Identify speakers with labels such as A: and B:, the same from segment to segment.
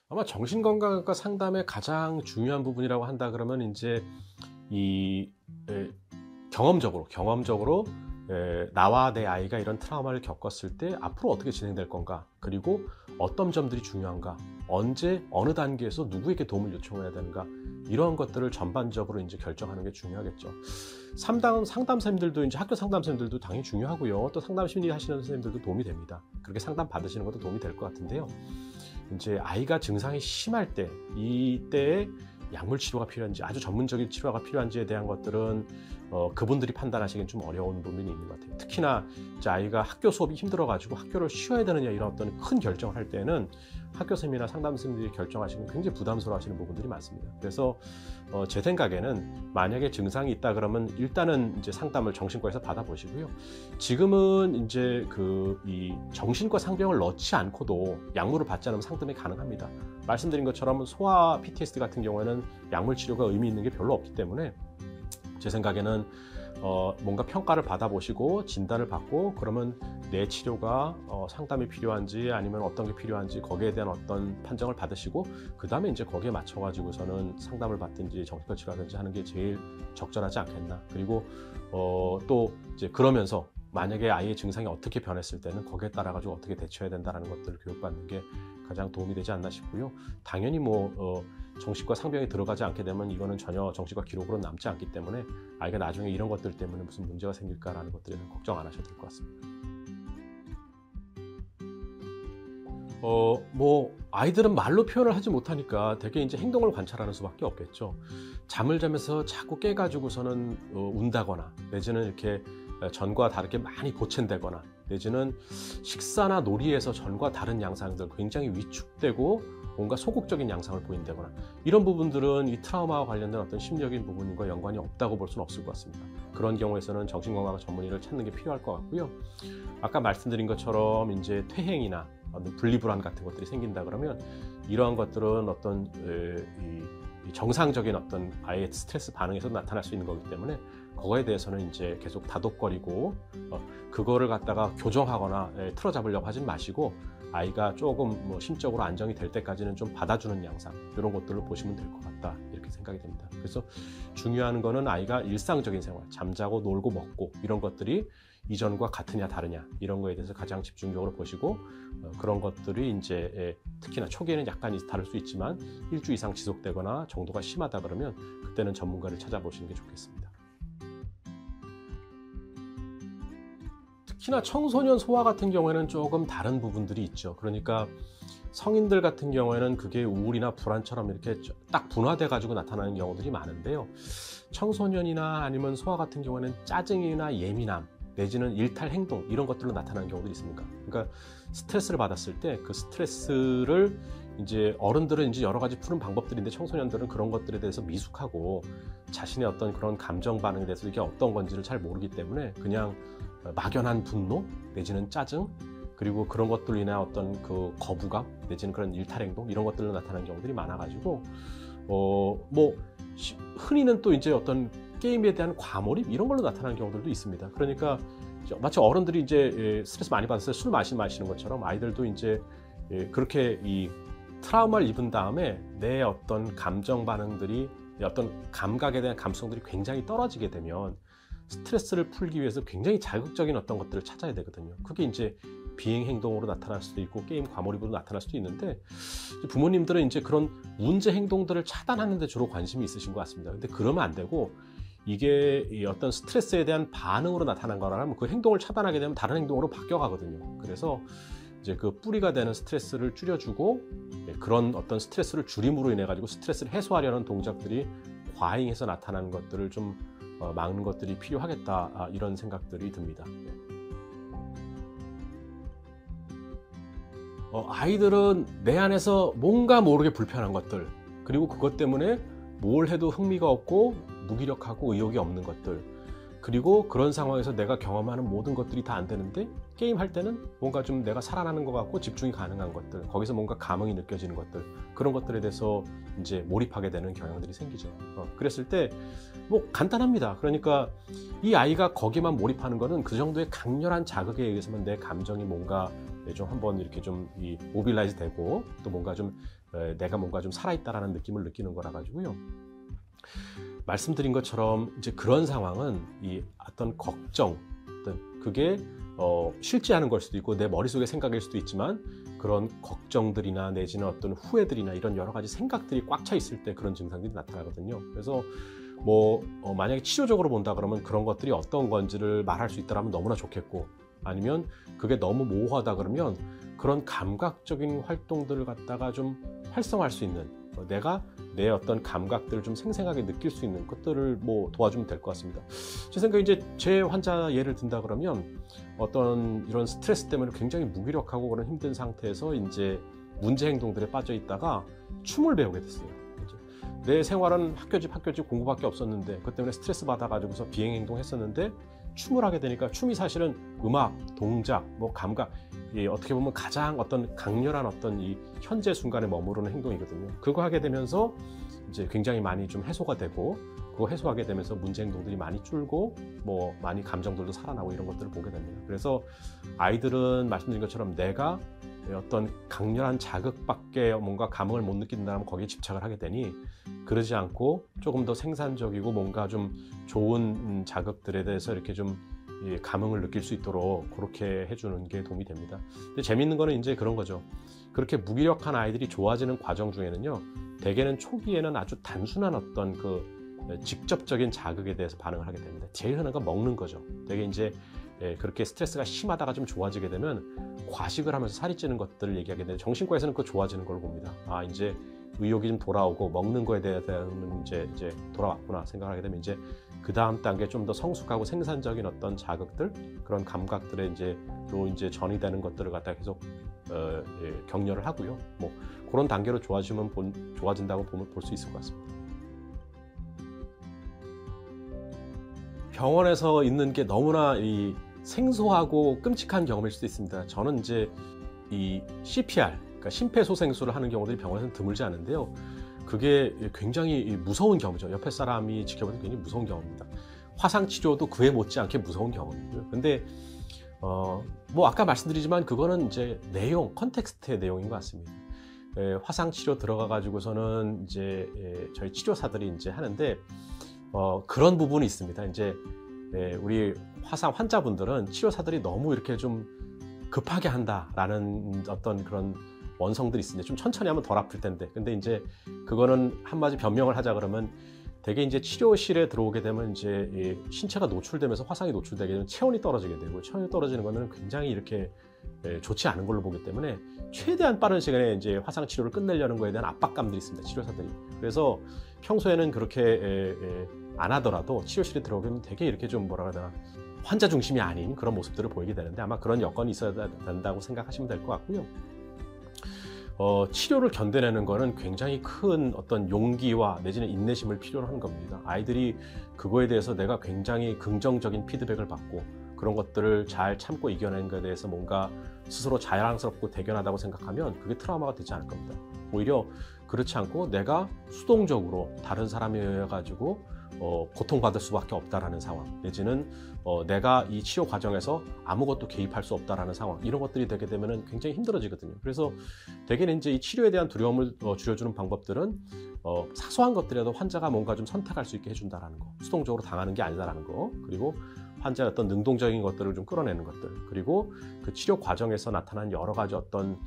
A: 아마 정신건강과 상담의 가장 중요한 부분이라고 한다 그러면 이제 이 경험적으로 나와 내 아이가 이런 트라우마를 겪었을 때 앞으로 어떻게 진행될 건가, 그리고 어떤 점들이 중요한가, 언제 어느 단계에서 누구에게 도움을 요청해야 되는가, 이런 것들을 전반적으로 이제 결정하는 게 중요하겠죠. 상담사님들도 이제 학교 상담사님들도 당연히 중요하고요. 또 상담 심리 하시는 선생님들도 도움이 됩니다. 그렇게 상담 받으시는 것도 도움이 될 것 같은데요. 이제 아이가 증상이 심할 때, 이때에 약물 치료가 필요한지, 아주 전문적인 치료가 필요한지에 대한 것들은 그분들이 판단하시기엔 좀 어려운 부분이 있는 것 같아요. 특히나 이제 아이가 학교 수업이 힘들어가지고 학교를 쉬어야 되느냐, 이런 어떤 큰 결정을 할 때는 학교 선생님이나 상담 선생님들이 결정하시면 굉장히 부담스러워하시는 부분들이 많습니다. 그래서 제 생각에는 만약에 증상이 있다 그러면 일단은 이제 상담을 정신과에서 받아보시고요. 지금은 이제 이 정신과 상병을 넣지 않고도 약물을 받지 않으면 상담이 가능합니다. 말씀드린 것처럼 소아 PTSD 같은 경우에는 약물 치료가 의미 있는 게 별로 없기 때문에 제 생각에는 뭔가 평가를 받아보시고 진단을 받고, 그러면 내 치료가 상담이 필요한지 아니면 어떤 게 필요한지 거기에 대한 어떤 판정을 받으시고, 그 다음에 이제 거기에 맞춰가지고서는 상담을 받든지 정신과 치료하든지 하는 게 제일 적절하지 않겠나. 그리고 또 이제 그러면서 만약에 아이의 증상이 어떻게 변했을 때는 거기에 따라 가지고 어떻게 대처해야 된다는 것들을 교육받는 게 가장 도움이 되지 않나 싶고요. 당연히 정신과 상병에 들어가지 않게 되면 이거는 전혀 정신과 기록으로 남지 않기 때문에 아이가 나중에 이런 것들 때문에 무슨 문제가 생길까라는 것들에 대해서 걱정 안 하셔도 될 것 같습니다. 아이들은 말로 표현을 하지 못하니까 되게 이제 행동을 관찰하는 수밖에 없겠죠. 잠을 자면서 자꾸 깨가지고서는 운다거나, 내지는 이렇게 전과 다르게 많이 보챈다거나, 내지는 식사나 놀이에서 전과 다른 양상들, 굉장히 위축되고 뭔가 소극적인 양상을 보인다거나, 이런 부분들은 이 트라우마와 관련된 어떤 심리적인 부분과 연관이 없다고 볼 수는 없을 것 같습니다. 그런 경우에서는 정신건강 전문의를 찾는 게 필요할 것 같고요. 아까 말씀드린 것처럼 이제 퇴행이나 분리불안 같은 것들이 생긴다 그러면 이러한 것들은 어떤 이 정상적인 어떤 아이의 스트레스 반응에서 나타날 수 있는 거기 때문에 그거에 대해서는 이제 계속 다독거리고 그거를 갖다가 교정하거나 틀어잡으려고 하지 마시고, 아이가 조금 심적으로 안정이 될 때까지는 좀 받아주는 양상, 이런 것들로 보시면 될 것 같다, 이렇게 생각이 됩니다. 그래서 중요한 거는 아이가 일상적인 생활, 잠자고 놀고 먹고 이런 것들이 이전과 같으냐 다르냐, 이런 거에 대해서 가장 집중적으로 보시고, 그런 것들이 이제 특히나 초기에는 약간 다를 수 있지만 일주 이상 지속되거나 정도가 심하다 그러면 그때는 전문가를 찾아보시는 게 좋겠습니다. 특히나 청소년 소아 같은 경우에는 조금 다른 부분들이 있죠. 그러니까 성인들 같은 경우에는 그게 우울이나 불안처럼 이렇게 딱 분화돼 가지고 나타나는 경우들이 많은데요. 청소년이나 아니면 소아 같은 경우에는 짜증이나 예민함, 내지는 일탈 행동, 이런 것들로 나타나는 경우들이 있습니다. 그러니까 스트레스를 받았을 때 그 스트레스를 이제 어른들은 이제 여러 가지 푸는 방법들인데, 청소년들은 그런 것들에 대해서 미숙하고 자신의 어떤 그런 감정 반응에 대해서 이게 어떤 건지를 잘 모르기 때문에 그냥 막연한 분노 내지는 짜증, 그리고 그런 것들로 인해 어떤 그 거부감 내지는 그런 일탈 행동, 이런 것들로 나타나는 경우들이 많아가지고 흔히는 또 이제 어떤 게임에 대한 과몰입, 이런 걸로 나타나는 경우들도 있습니다. 그러니까 마치 어른들이 이제 스트레스 많이 받았을 때 술 마시는 것처럼 아이들도 이제 그렇게 이 트라우마를 입은 다음에 내 어떤 감정 반응들이, 어떤 감각에 대한 감수성들이 굉장히 떨어지게 되면 스트레스를 풀기 위해서 굉장히 자극적인 어떤 것들을 찾아야 되거든요. 그게 이제 비행 행동으로 나타날 수도 있고 게임 과몰입으로 나타날 수도 있는데, 부모님들은 이제 그런 문제 행동들을 차단하는 데 주로 관심이 있으신 것 같습니다. 근데 그러면 안 되고, 이게 어떤 스트레스에 대한 반응으로 나타난 거라면 그 행동을 차단하게 되면 다른 행동으로 바뀌어가거든요. 그래서 이제 그 뿌리가 되는 스트레스를 줄여주고, 그런 어떤 스트레스를 줄임으로 인해 가지고 스트레스를 해소하려는 동작들이 과잉해서 나타나는 것들을 좀 막는 것들이 필요하겠다, 이런 생각들이 듭니다. 아이들은 내 안에서 뭔가 모르게 불편한 것들, 그리고 그것 때문에 뭘 해도 흥미가 없고 무기력하고 의욕이 없는 것들, 그리고 그런 상황에서 내가 경험하는 모든 것들이 다 안 되는데 게임할 때는 뭔가 좀 내가 살아나는 것 같고 집중이 가능한 것들, 거기서 뭔가 감흥이 느껴지는 것들, 그런 것들에 대해서 이제 몰입하게 되는 경향들이 생기죠. 그랬을 때 간단합니다. 그러니까 이 아이가 거기만 몰입하는 거는 그 정도의 강렬한 자극에 의해서만 내 감정이 뭔가 좀 한번 이렇게 좀 모빌라이즈 되고, 또 뭔가 좀 내가 뭔가 좀 살아있다라는 느낌을 느끼는 거라 가지고요. 말씀드린 것처럼 이제 그런 상황은 이 어떤 걱정, 그게 실제하는 걸 수도 있고 내 머릿속의 생각일 수도 있지만 그런 걱정들이나 내지는 어떤 후회들이나 이런 여러 가지 생각들이 꽉 차 있을 때 그런 증상들이 나타나거든요. 그래서 만약에 치료적으로 본다 그러면 그런 것들이 어떤 건지를 말할 수 있다면 너무나 좋겠고, 아니면 그게 너무 모호하다 그러면 그런 감각적인 활동들을 갖다가 좀 활성화할 수 있는, 내가 내 어떤 감각들을 좀 생생하게 느낄 수 있는 것들을 도와주면 될 것 같습니다. 제 생각에 이제 제 환자 예를 든다 그러면 어떤 이런 스트레스 때문에 굉장히 무기력하고 그런 힘든 상태에서 이제 문제 행동들에 빠져 있다가 춤을 배우게 됐어요. 내 생활은 학교집 공부밖에 없었는데 그것 때문에 스트레스 받아가지고서 비행 행동했었는데 춤을 하게 되니까 춤이 사실은 음악, 동작, 감각, 어떻게 보면 가장 어떤 강렬한 어떤 이 현재 순간에 머무르는 행동이거든요. 그거 하게 되면서 이제 굉장히 많이 좀 해소가 되고, 그거 해소하게 되면서 문제 행동들이 많이 줄고 많이 감정들도 살아나고 이런 것들을 보게 됩니다. 그래서 아이들은 말씀드린 것처럼 내가 어떤 강렬한 자극밖에 뭔가 감흥을 못 느낀다면 거기에 집착을 하게 되니, 그러지 않고 조금 더 생산적이고 뭔가 좀 좋은 자극들에 대해서 이렇게 좀 감흥을 느낄 수 있도록 그렇게 해주는 게 도움이 됩니다. 근데 재밌는 거는 이제 그런 거죠. 그렇게 무기력한 아이들이 좋아지는 과정 중에는요, 대개는 초기에는 아주 단순한 어떤 그 직접적인 자극에 대해서 반응을 하게 됩니다. 제일 흔한 건 먹는 거죠. 되게 이제 그렇게 스트레스가 심하다가 좀 좋아지게 되면 과식을 하면서 살이 찌는 것들을 얘기하게 되는데, 정신과에서는 그거 좋아지는 걸로 봅니다. 이제 의욕이 좀 돌아오고 먹는 거에 대해서는 이제 돌아왔구나 생각을 하게 되면 이제 그 다음 단계 좀 더 성숙하고 생산적인 어떤 자극들, 그런 감각들에 이제 전이되는 것들을 갖다 계속 격려를 하고요. 그런 단계로 좋아진다고 볼 수 있을 것 같습니다. 병원에서 있는 게 너무나 생소하고 끔찍한 경험일 수도 있습니다. 저는 이제 이 CPR, 그러니까 심폐소생술을 하는 경우들이 병원에서는 드물지 않은데요. 그게 굉장히 무서운 경험이죠. 옆에 사람이 지켜보는 굉장히 무서운 경험입니다. 화상 치료도 그에 못지않게 무서운 경험이고요. 근데 아까 말씀드리지만 그거는 이제 컨텍스트의 내용인 것 같습니다. 화상 치료 들어가 가지고서는 이제 저희 치료사들이 이제 하는데 그런 부분이 있습니다. 이제 우리 화상 환자분들은 치료사들이 너무 이렇게 좀 급하게 한다라는 어떤 그런 원성들이 있습니다. 좀 천천히 하면 덜 아플 텐데. 근데 이제 그거는 한마디 변명을 하자 그러면 되게 이제 치료실에 들어오게 되면 이제 신체가 노출되면서 화상이 노출되게 되면 체온이 떨어지게 되고, 체온이 떨어지는 거는 굉장히 이렇게 좋지 않은 걸로 보기 때문에 최대한 빠른 시간에 이제 화상 치료를 끝내려는 거에 대한 압박감들이 있습니다. 치료사들이. 그래서 평소에는 그렇게 안 하더라도 치료실에 들어오면 되게 이렇게 좀 환자 중심이 아닌 그런 모습들을 보이게 되는데, 아마 그런 여건이 있어야 된다고 생각하시면 될 것 같고요. 치료를 견뎌내는 거는 굉장히 큰 어떤 용기와 내지는 인내심을 필요로 하는 겁니다. 아이들이 그거에 대해서 내가 굉장히 긍정적인 피드백을 받고 그런 것들을 잘 참고 이겨내는 것에 대해서 뭔가 스스로 자랑스럽고 대견하다고 생각하면 그게 트라우마가 되지 않을 겁니다. 오히려 그렇지 않고 내가 수동적으로 다른 사람에 의해 가지고 고통받을 수밖에 없다라는 상황, 내지는 내가 이 치료 과정에서 아무것도 개입할 수 없다라는 상황, 이런 것들이 되게 되면 굉장히 힘들어지거든요. 그래서 대개는 이제 이 치료에 대한 두려움을 줄여주는 방법들은 사소한 것들이라도 환자가 뭔가 좀 선택할 수 있게 해준다라는 거, 수동적으로 당하는 게 아니다라는 거, 그리고 환자의 어떤 능동적인 것들을 좀 끌어내는 것들, 그리고 그 치료 과정에서 나타난 여러 가지 어떤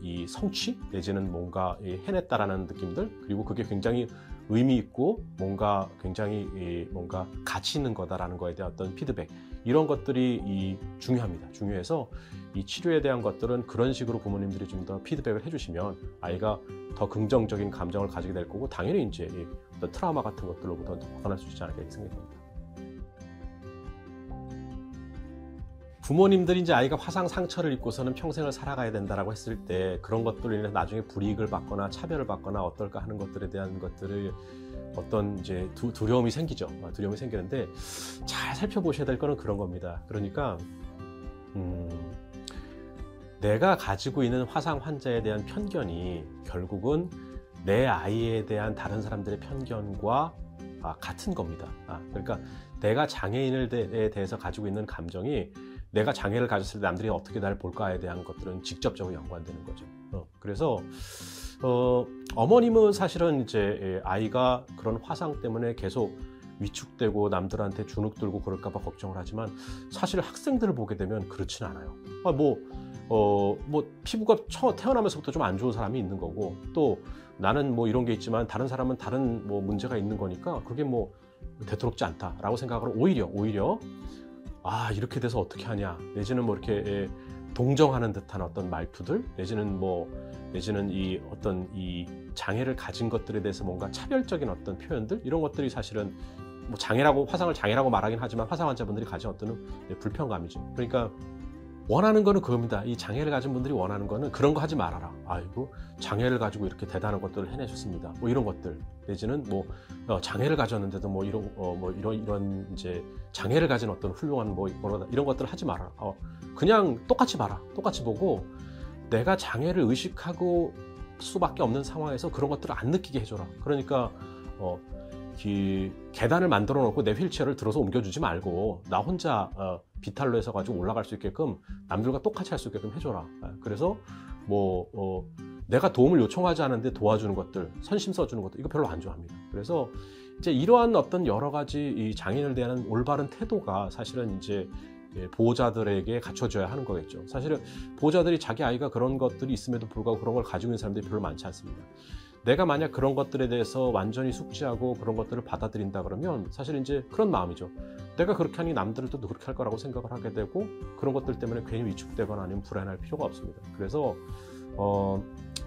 A: 이 성취 내지는 뭔가 해냈다라는 느낌들, 그리고 그게 굉장히 의미 있고 뭔가 굉장히 뭔가 가치 있는 거다라는 거에 대한 어떤 피드백, 이런 것들이 중요합니다. 중요해서 이 치료에 대한 것들은 그런 식으로 부모님들이 좀 더 피드백을 해주시면 아이가 더 긍정적인 감정을 가지게 될 거고, 당연히 이제 어떤 트라우마 같은 것들로부터 벗어날 수 있지 않을까 생각합니다. 부모님들이 이제 아이가 화상 상처를 입고서는 평생을 살아가야 된다라고 했을 때 그런 것들로 인해서 나중에 불이익을 받거나 차별을 받거나 어떨까 하는 것들에 대한 것들을 어떤 이제 두려움이 생기죠. 두려움이 생기는데 잘 살펴보셔야 될 거는 그런 겁니다. 그러니까 내가 가지고 있는 화상 환자에 대한 편견이 결국은 내 아이에 대한 다른 사람들의 편견과 같은 겁니다. 그러니까 내가 장애인에 대해서 가지고 있는 감정이 내가 장애를 가졌을 때 남들이 어떻게 나를 볼까에 대한 것들은 직접적으로 연관되는 거죠. 그래서 어머님은 사실은 이제 아이가 그런 화상 때문에 계속 위축되고 남들한테 주눅 들고 그럴까봐 걱정을 하지만 사실 학생들을 보게 되면 그렇진 않아요. 뭐 피부가 태어나면서부터 좀 안 좋은 사람이 있는 거고 또 나는 뭐 이런 게 있지만 다른 사람은 다른 뭐 문제가 있는 거니까 그게 뭐 대수롭지 않다라고 생각을 오히려 이렇게 돼서 어떻게 하냐 내지는 뭐 이렇게 동정하는 듯한 어떤 말투들 내지는 이 어떤 이 장애를 가진 것들에 대해서 뭔가 차별적인 어떤 표현들 이런 것들이 사실은 뭐 화상을 장애라고 말하긴 하지만 화상 환자분들이 가진 어떤 불편감이죠. 그러니까 원하는 거는 그겁니다. 이 장애를 가진 분들이 원하는 거는 그런 거 하지 말아라. 아이고 장애를 가지고 이렇게 대단한 것들을 해내셨습니다. 뭐 이런 것들 내지는 뭐 장애를 가졌는데도 뭐 이런 이제 장애를 가진 어떤 훌륭한 이런 것들을 하지 말아라. 그냥 똑같이 봐라. 똑같이 보고 내가 장애를 의식하고 수밖에 없는 상황에서 그런 것들을 안 느끼게 해줘라. 그러니까 계단을 만들어 놓고 내 휠체어를 들어서 옮겨주지 말고 나 혼자 비탈로 해서 가지고 올라갈 수 있게끔 남들과 똑같이 할 수 있게끔 해줘라. 그래서 내가 도움을 요청하지 않은데 도와주는 것들, 선심 써주는 것들 이거 별로 안 좋아합니다. 그래서 이제 이러한 어떤 여러 가지 이 장애인을 대하는 올바른 태도가 사실은 이제 보호자들에게 갖춰져야 하는 거겠죠. 사실은 보호자들이 자기 아이가 그런 것들이 있음에도 불구하고 그런 걸 가지고 있는 사람들이 별로 많지 않습니다. 내가 만약 그런 것들에 대해서 완전히 숙지하고 그런 것들을 받아들인다 그러면 사실 이제 그런 마음이죠. 내가 그렇게 하니 남들도 그렇게 할 거라고 생각을 하게 되고 그런 것들 때문에 괜히 위축되거나 아니면 불안할 필요가 없습니다. 그래서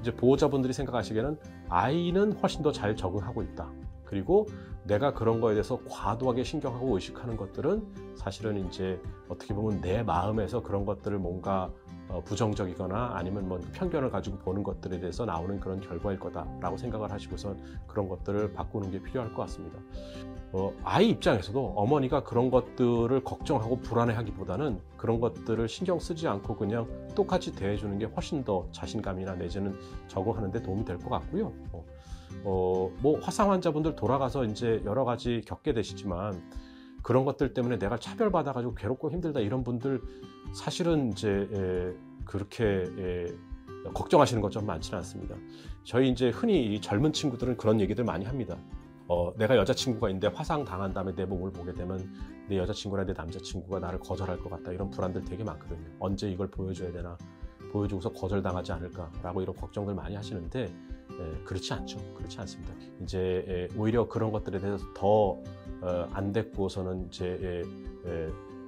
A: 이제 보호자분들이 생각하시기에는 아이는 훨씬 더 잘 적응하고 있다. 그리고 내가 그런 거에 대해서 과도하게 신경하고 의식하는 것들은 사실은 이제 어떻게 보면 내 마음에서 그런 것들을 뭔가 부정적이거나 아니면 뭐 편견을 가지고 보는 것들에 대해서 나오는 그런 결과일 거다라고 생각을 하시고선 그런 것들을 바꾸는 게 필요할 것 같습니다. 아이 입장에서도 어머니가 그런 것들을 걱정하고 불안해하기보다는 그런 것들을 신경 쓰지 않고 그냥 똑같이 대해주는 게 훨씬 더 자신감이나 내지는 적응하는 데 도움이 될 것 같고요. 뭐 화상 환자분들 돌아가서 이제 여러 가지 겪게 되시지만 그런 것들 때문에 내가 차별받아가지고 괴롭고 힘들다 이런 분들 사실은 이제 그렇게 걱정하시는 것좀 많지는 않습니다. 저희 이제 흔히 젊은 친구들은 그런 얘기들 많이 합니다. 내가 여자친구가 있는데 화상 당한 다음에 내 몸을 보게 되면 내 여자친구나 내 남자친구가 나를 거절할 것 같다 이런 불안들 되게 많거든요. 언제 이걸 보여줘야 되나 보여주고서 거절당하지 않을까라고 이런 걱정들 많이 하시는데 그렇지 않죠. 그렇지 않습니다. 이제 오히려 그런 것들에 대해서 더 안 됐고서는 이제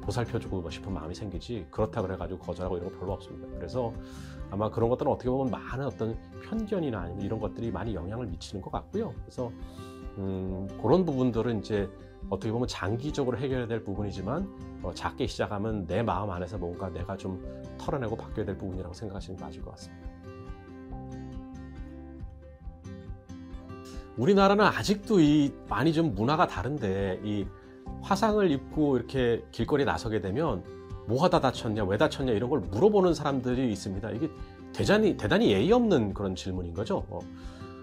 A: 보살펴주고 싶은 마음이 생기지 그렇다 그래가지고 거절하고 이런 거 별로 없습니다. 그래서 아마 그런 것들은 어떻게 보면 많은 어떤 편견이나 아니면 이런 것들이 많이 영향을 미치는 것 같고요. 그래서 그런 부분들은 이제 어떻게 보면 장기적으로 해결해야 될 부분이지만 작게 시작하면 내 마음 안에서 뭔가 내가 좀 털어내고 바뀌어야 될 부분이라고 생각하시는 게 맞을 것 같습니다. 우리나라는 아직도 많이 좀 문화가 다른데 이 화상을 입고 이렇게 길거리에 나서게 되면 뭐 하다 다쳤냐, 왜 다쳤냐 이런 걸 물어보는 사람들이 있습니다. 이게 대단히 예의 없는 그런 질문인 거죠.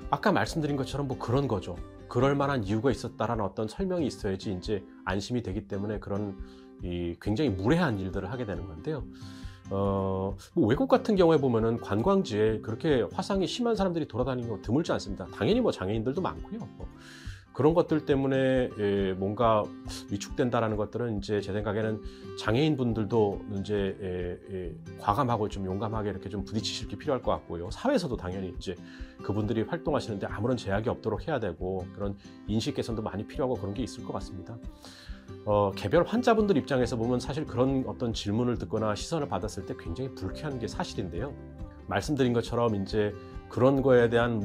A: 아까 말씀드린 것처럼 뭐 그런 거죠. 그럴 만한 이유가 있었다라는 어떤 설명이 있어야지 이제 안심이 되기 때문에 그런 굉장히 무례한 일들을 하게 되는 건데요. 뭐 외국 같은 경우에 보면은 관광지에 그렇게 화상이 심한 사람들이 돌아다니는 거 드물지 않습니다. 당연히 뭐 장애인들도 많고요. 그런 것들 때문에 뭔가 위축된다라는 것들은 이제 제 생각에는 장애인 분들도 이제 과감하고 좀 용감하게 이렇게 좀 부딪히실 게 필요할 것 같고요. 사회에서도 당연히 이제 그분들이 활동하시는데 아무런 제약이 없도록 해야 되고 그런 인식 개선도 많이 필요하고 그런 게 있을 것 같습니다. 개별 환자분들 입장에서 보면 사실 그런 어떤 질문을 듣거나 시선을 받았을 때 굉장히 불쾌한 게 사실인데요. 말씀드린 것처럼 이제 그런 거에 대한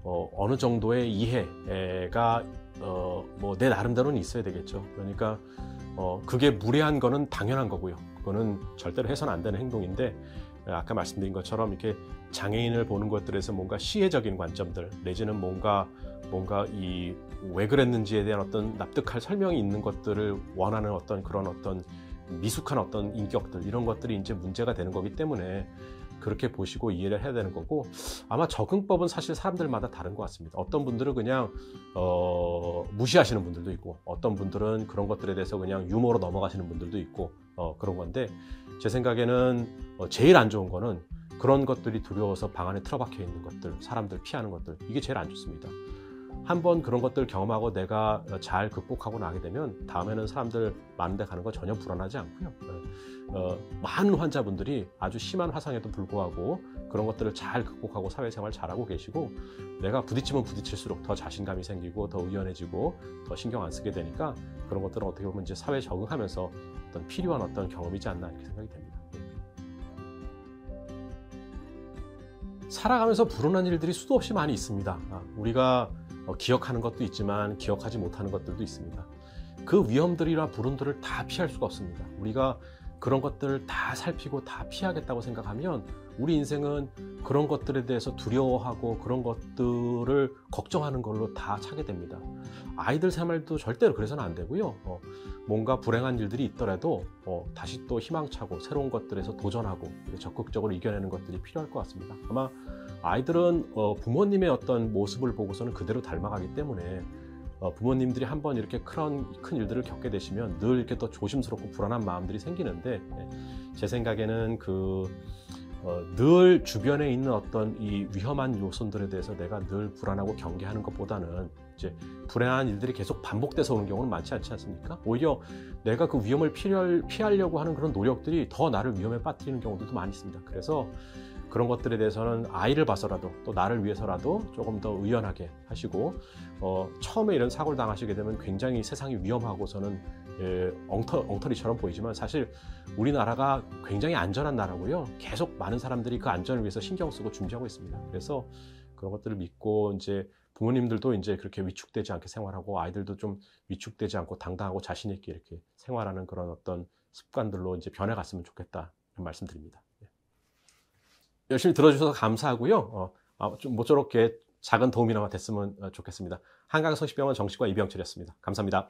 A: 어느 정도의 이해가 뭐 내 나름대로는 있어야 되겠죠. 그러니까 그게 무례한 거는 당연한 거고요. 그거는 절대로 해서는 안 되는 행동인데 아까 말씀드린 것처럼 이렇게 장애인을 보는 것들에서 뭔가 시혜적인 관점들 내지는 뭔가 왜 그랬는지에 대한 어떤 납득할 설명이 있는 것들을 원하는 그런 어떤 미숙한 어떤 인격들 이런 것들이 이제 문제가 되는 거기 때문에 그렇게 보시고 이해를 해야 되는 거고 아마 적응법은 사실 사람들마다 다른 것 같습니다. 어떤 분들은 그냥 무시하시는 분들도 있고 어떤 분들은 그런 것들에 대해서 그냥 유머로 넘어가시는 분들도 있고 그런 건데 제 생각에는 제일 안 좋은 거는 그런 것들이 두려워서 방 안에 틀어박혀 있는 것들, 사람들 피하는 것들, 이게 제일 안 좋습니다. 한번 그런 것들 경험하고 내가 잘 극복하고 나게 되면 다음에는 사람들 많은 데 가는 거 전혀 불안하지 않고요. 많은 환자분들이 아주 심한 화상에도 불구하고 그런 것들을 잘 극복하고 사회생활 잘하고 계시고, 내가 부딪히면 부딪힐수록 더 자신감이 생기고 더 의연해지고 더 신경 안 쓰게 되니까 그런 것들은 어떻게 보면 이제 사회에 적응하면서 어떤 필요한 어떤 경험이지 않나 이렇게 생각이 됩니다. 살아가면서 불운한 일들이 수도 없이 많이 있습니다. 우리가 기억하는 것도 있지만 기억하지 못하는 것들도 있습니다. 그 위험들이나 불운들을 다 피할 수가 없습니다. 우리가 그런 것들을 다 살피고 다 피하겠다고 생각하면 우리 인생은 그런 것들에 대해서 두려워하고 그런 것들을 걱정하는 걸로 다 차게 됩니다. 아이들 생활도 절대로 그래서는 안 되고요. 뭔가 불행한 일들이 있더라도 다시 또 희망차고 새로운 것들에서 도전하고 적극적으로 이겨내는 것들이 필요할 것 같습니다. 아마 아이들은 부모님의 어떤 모습을 보고서는 그대로 닮아가기 때문에 부모님들이 한번 이렇게 큰 일들을 겪게 되시면 늘 이렇게 또 조심스럽고 불안한 마음들이 생기는데, 제 생각에는 늘 주변에 있는 어떤 이 위험한 요소들에 대해서 내가 늘 불안하고 경계하는 것보다는 이제 불행한 일들이 계속 반복돼서 오는 경우는 많지 않지 않습니까? 오히려 내가 그 위험을 피하려고 하는 그런 노력들이 더 나를 위험에 빠뜨리는 경우들도 많이 있습니다. 그래서 그런 것들에 대해서는 아이를 봐서라도 또 나를 위해서라도 조금 더 의연하게 하시고, 처음에 이런 사고를 당하시게 되면 굉장히 세상이 위험하고서는 엉터리처럼 보이지만 사실 우리나라가 굉장히 안전한 나라고요. 계속 많은 사람들이 그 안전을 위해서 신경 쓰고 준비하고 있습니다. 그래서 그런 것들을 믿고 이제 부모님들도 이제 그렇게 위축되지 않게 생활하고 아이들도 좀 위축되지 않고 당당하고 자신 있게 이렇게 생활하는 그런 어떤 습관들로 이제 변해갔으면 좋겠다 이런 말씀드립니다. 열심히 들어주셔서 감사하고요. 좀 모쪼록 작은 도움이나마 됐으면 좋겠습니다. 한강성심병원 정신과 이병철이었습니다. 감사합니다.